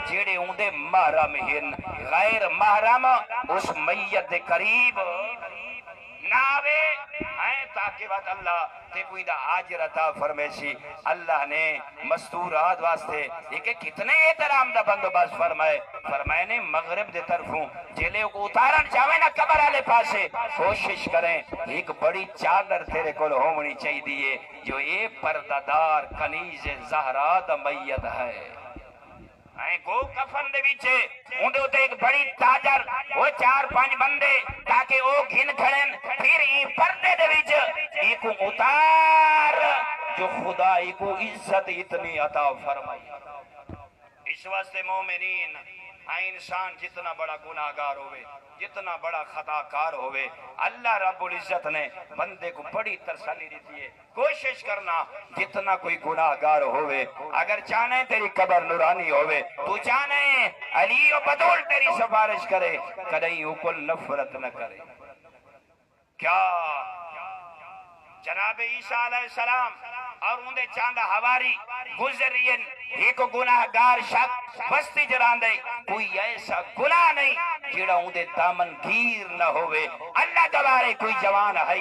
جیڑے اوندے محرم ہن، غیر محرم اس میت دے قریب ناوے ہیں، تاکہ بات اللہ تے کوئی دا آجر عطا فرمیشی۔ اللہ نے مستورات واسطے ایک کتنے احترام دا بندوبست فرمائے نے مغرب دے طرفوں جیلے کو اتارن چاہوے نا قبر والے پاسے، کوشش کریں ایک بڑی چادر تیرے کول ہونی چاہیے دیئے جو اے پردادار کنیز زہرا دا میت ہے۔ گو کفن دے بیچے اندے ہوتے ایک بڑی تاجر وہ 4-5 بندے تاکہ وہ گھن کھڑن، پھر ای پردے دے بیچے ایکو اتار جو خدا ایکو عزت اتنی عطا فرمائی۔ اس واسطے مومنین انسان جتنا بڑا گناہگار ہوئے، جتنا بڑا خطاکار ہوئے، اللہ رب العزت نے بندے کو بڑی تسلی دیتی ہے۔ کوشش کرنا جتنا کوئی گناہگار ہوئے، اگر چاہنے تیری قبر نورانی ہوئے، تو چاہنے علی و بدول تیری سفارش کرے، کدیں اوکل نفرت نہ کرے۔ کیا جناب عیسیٰ علیہ السلام اور اندے چاندہ ہواری گزرین ایک گناہگار شخص بستی جران دے، کوئی ایسا گناہ نہیں جیڑا اندے دامن گیر نہ ہوئے۔ اللہ دوارے کوئی جوان ہے